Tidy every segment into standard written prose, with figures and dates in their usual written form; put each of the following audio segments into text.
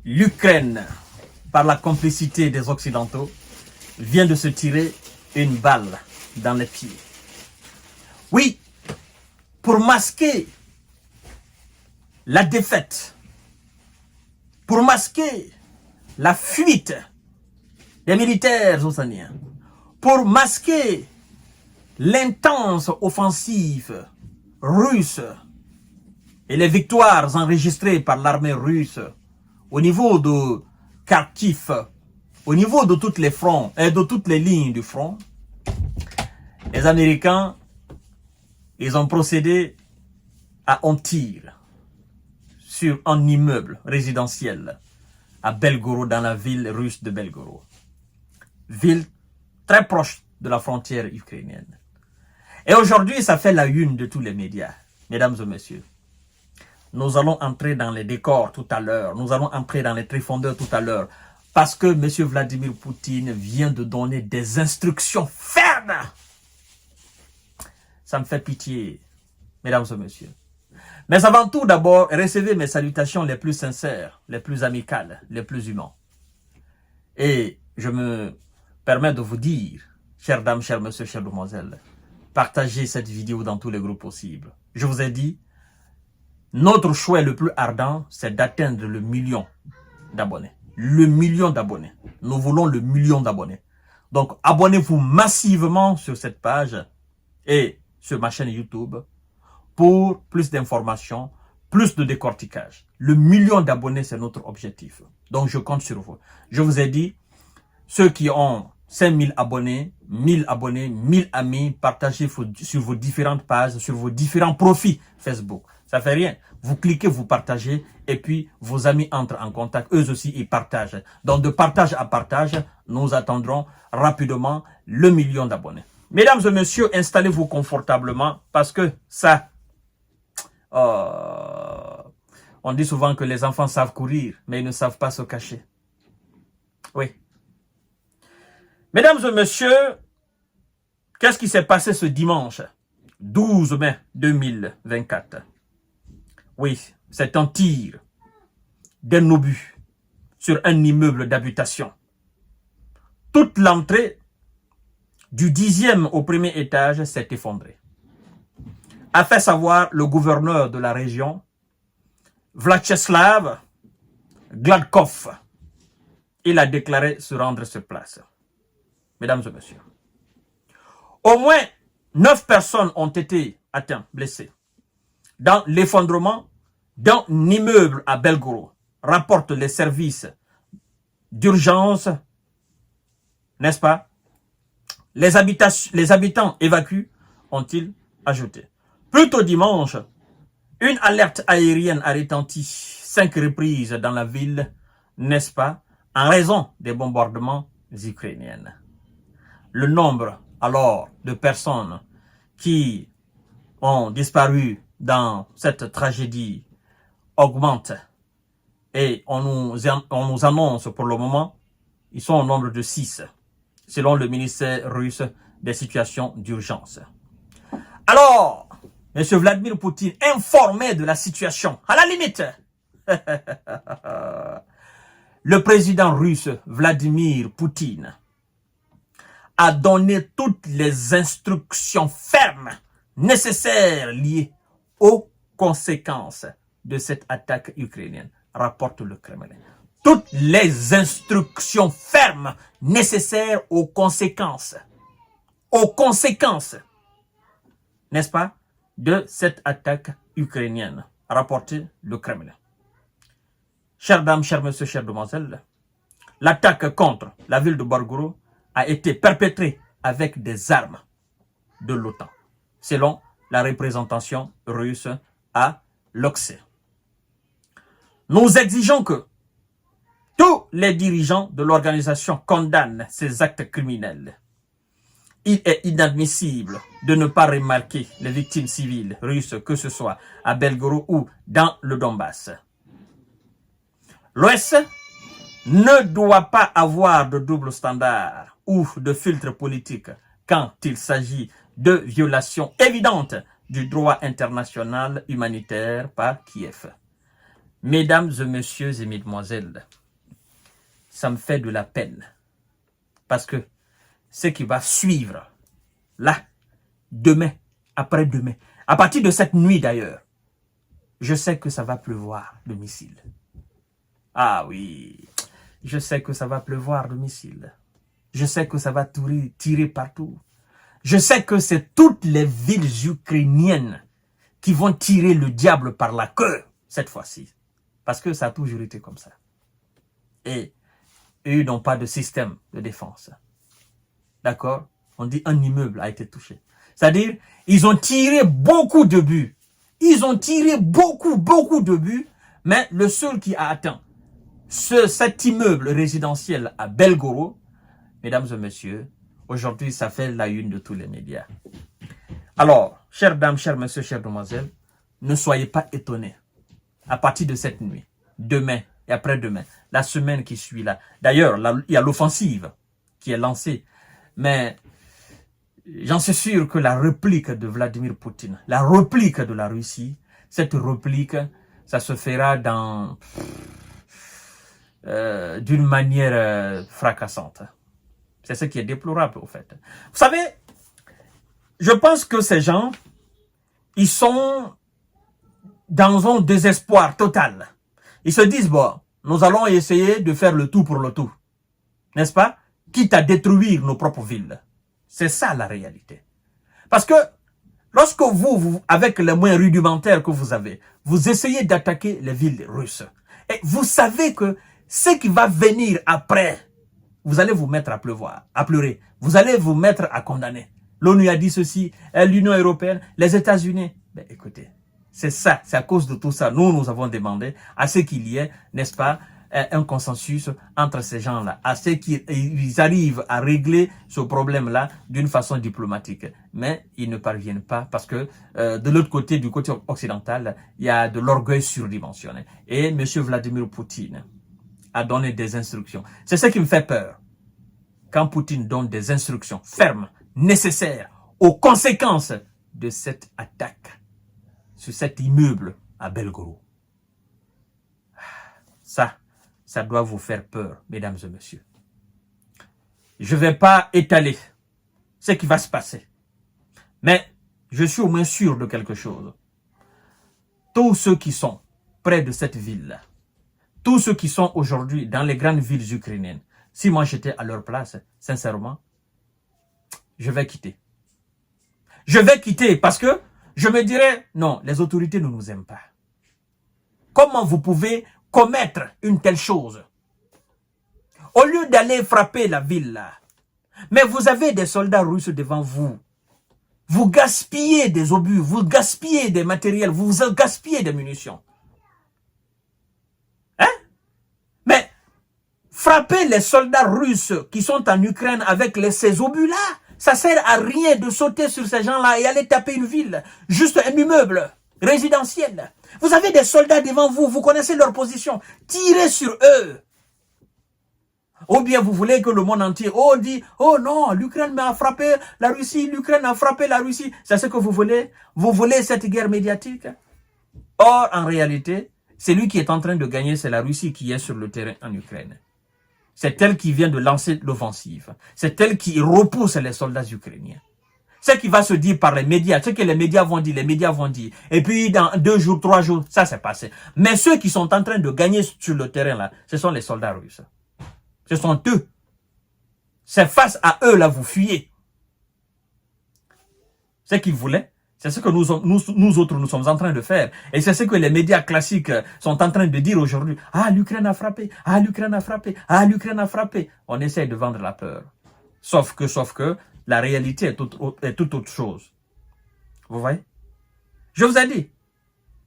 l'Ukraine, par la complicité des Occidentaux, vient de se tirer une balle dans les pieds. Oui, pour masquer la défaite, pour masquer la fuite des militaires outsaniens, pour masquer l'intense offensive russe et les victoires enregistrées par l'armée russe au niveau de Kharkiv, au niveau de tous les fronts et de toutes les lignes du front, les Américains, ils ont procédé à un tir sur un immeuble résidentiel à Belgorod, dans la ville russe de Belgorod. Ville très proche de la frontière ukrainienne. Et aujourd'hui, ça fait la une de tous les médias. Mesdames et messieurs, nous allons entrer dans les décors tout à l'heure. Nous allons entrer dans les tréfondeurs tout à l'heure. Parce que M. Vladimir Poutine vient de donner des instructions fermes. Ça me fait pitié, mesdames et messieurs. Mais avant tout, d'abord, recevez mes salutations les plus sincères, les plus amicales, les plus humaines. Et je me permets de vous dire, chères dames, chers messieurs, chères demoiselles, partagez cette vidéo dans tous les groupes possibles. Je vous ai dit, notre choix le plus ardent, c'est d'atteindre le million d'abonnés. Le million d'abonnés. Nous voulons le million d'abonnés. Donc, abonnez-vous massivement sur cette page et sur ma chaîne YouTube pour plus d'informations, plus de décortiquage. Le million d'abonnés, c'est notre objectif. Donc, je compte sur vous. Je vous ai dit, ceux qui ont 5000 abonnés, 1000 abonnés, 1000 amis, partagez sur vos différentes pages, sur vos différents profils Facebook. Ça fait rien. Vous cliquez, vous partagez, et puis vos amis entrent en contact. Eux aussi, ils partagent. Donc, de partage à partage, nous attendrons rapidement le million d'abonnés. Mesdames et messieurs, installez-vous confortablement parce que ça... on dit souvent que les enfants savent courir, mais ils ne savent pas se cacher. Oui. Mesdames et messieurs, qu'est-ce qui s'est passé ce dimanche 12 mai 2024? Oui, c'est un tir d'un obus sur un immeuble d'habitation. Toute l'entrée du 10e au premier étage s'est effondrée. A fait savoir le gouverneur de la région, Vyacheslav Gladkov. Il a déclaré se rendre sur place. Mesdames et messieurs, au moins 9 personnes ont été atteintes, blessées, dans l'effondrement d'un immeuble à Belgorod, rapportent les services d'urgence, n'est-ce pas? Les habitants évacués, ont-ils ajouté. Plus tôt dimanche, une alerte aérienne a retenti 5 reprises dans la ville, n'est-ce pas, en raison des bombardements ukrainiens. Le nombre alors de personnes qui ont disparu dans cette tragédie augmente et on nous annonce pour le moment, ils sont au nombre de 6, selon le ministère russe des situations d'urgence. Alors, M. Vladimir Poutine, informé de la situation, à la limite, le président russe Vladimir Poutine a donné toutes les instructions fermes nécessaires liées aux conséquences de cette attaque ukrainienne, rapporte le Kremlin. Toutes les instructions fermes nécessaires aux conséquences, n'est-ce pas, de cette attaque ukrainienne, rapporte le Kremlin. Chères dames, chers messieurs, chères demoiselles, l'attaque contre la ville de Belgorod a été perpétrée avec des armes de l'OTAN, selon la représentation russe à l'Occident. Nous exigeons que tous les dirigeants de l'organisation condamnent ces actes criminels. Il est inadmissible de ne pas remarquer les victimes civiles russes, que ce soit à Belgorod ou dans le Donbass. L'Ouest ne doit pas avoir de double standard ou de filtre politique quand il s'agit de violations évidentes du droit international humanitaire par Kiev. Mesdames et messieurs et mesdemoiselles, ça me fait de la peine. Parce que ce qui va suivre, là, demain, après-demain, à partir de cette nuit d'ailleurs, je sais que ça va pleuvoir de missiles. Ah oui, je sais que ça va pleuvoir de missiles. Je sais que ça va tirer partout. Je sais que c'est toutes les villes ukrainiennes qui vont tirer le diable par la queue cette fois-ci. Parce que ça a toujours été comme ça. Et eux n'ont pas de système de défense. D'accord? On dit un immeuble a été touché. C'est-à-dire, ils ont tiré beaucoup de buts. Ils ont tiré beaucoup de buts, mais le seul qui a atteint cet immeuble résidentiel à Belgorod, mesdames et messieurs, aujourd'hui, ça fait la une de tous les médias. Alors, chères dames, chers messieurs, chères demoiselles, ne soyez pas étonnés. À partir de cette nuit, demain et après-demain, la semaine qui suit là. D'ailleurs, il y a l'offensive qui est lancée. Mais j'en suis sûr que la réplique de Vladimir Poutine, la réplique de la Russie, cette réplique, ça se fera d'une manière fracassante. C'est ce qui est déplorable, au fait. Vous savez, je pense que ces gens, ils sont dans un désespoir total. Ils se disent, bon, nous allons essayer de faire le tout pour le tout. N'est-ce pas? Quitte à détruire nos propres villes. C'est ça la réalité. Parce que lorsque vous, avec les moyens rudimentaires que vous avez, vous essayez d'attaquer les villes russes, et vous savez que ce qui va venir après, vous allez vous mettre à pleuvoir, à pleurer. Vous allez vous mettre à condamner. L'ONU a dit ceci, l'Union européenne, les États-Unis. Ben, écoutez, c'est ça, c'est à cause de tout ça. Nous avons demandé à ce qu'il y ait, n'est-ce pas, un consensus entre ces gens-là, à ce qu'ils arrivent à régler ce problème-là d'une façon diplomatique. Mais ils ne parviennent pas parce que de l'autre côté, du côté occidental, il y a de l'orgueil surdimensionné. Et M. Vladimir Poutine a donné des instructions. C'est ce qui me fait peur. Quand Poutine donne des instructions fermes, nécessaires, aux conséquences de cette attaque sur cet immeuble à Belgorod. Ça doit vous faire peur, mesdames et messieurs. Je ne vais pas étaler ce qui va se passer. Mais je suis au moins sûr de quelque chose. Tous ceux qui sont près de cette ville-là, tous ceux qui sont aujourd'hui dans les grandes villes ukrainiennes, si moi j'étais à leur place, sincèrement, je vais quitter. Je vais quitter parce que je me dirais, non, les autorités ne nous aiment pas. Comment vous pouvez commettre une telle chose? Au lieu d'aller frapper la ville là, mais vous avez des soldats russes devant vous. Vous gaspillez des obus, vous gaspillez des matériels, vous gaspillez des munitions. Hein? Mais frapper les soldats russes qui sont en Ukraine avec ces obus-là, ça sert à rien de sauter sur ces gens-là et aller taper une ville, juste un immeuble résidentiel. Vous avez des soldats devant vous, vous connaissez leur position, tirez sur eux. Ou bien vous voulez que le monde entier dit, oh non, l'Ukraine m'a frappé la Russie, l'Ukraine a frappé la Russie. C'est ce que vous voulez? Vous voulez cette guerre médiatique? Or, en réalité, celui qui est en train de gagner, c'est la Russie qui est sur le terrain en Ukraine. C'est elle qui vient de lancer l'offensive. C'est elle qui repousse les soldats ukrainiens. Ce qui va se dire par les médias, ce que les médias vont dire. Et puis, dans 2 jours, 3 jours, ça s'est passé. Mais ceux qui sont en train de gagner sur le terrain, là, ce sont les soldats russes. Ce sont eux. C'est face à eux, là, vous fuyez. Ce qu'ils voulaient, c'est ce que nous autres, nous sommes en train de faire. Et c'est ce que les médias classiques sont en train de dire aujourd'hui. Ah, l'Ukraine a frappé. Ah, l'Ukraine a frappé. Ah, l'Ukraine a frappé. On essaie de vendre la peur. Sauf que, la réalité est tout autre chose. Vous voyez? Je vous ai dit,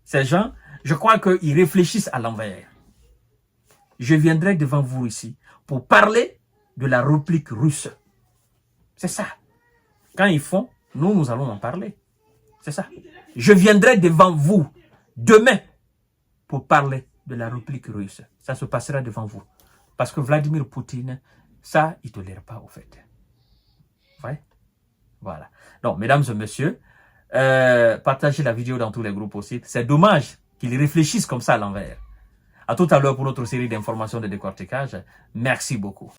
ces gens, je crois qu'ils réfléchissent à l'envers. Je viendrai devant vous ici pour parler de la réplique russe. C'est ça. Quand ils font, nous allons en parler. C'est ça. Je viendrai devant vous demain pour parler de la réplique russe. Ça se passera devant vous. Parce que Vladimir Poutine, ça, il ne tolère pas au fait. Ouais. Voilà. Donc, mesdames et messieurs, partagez la vidéo dans tous les groupes possibles. C'est dommage qu'ils réfléchissent comme ça à l'envers. À tout à l'heure pour notre série d'informations de décortiquage. Merci beaucoup.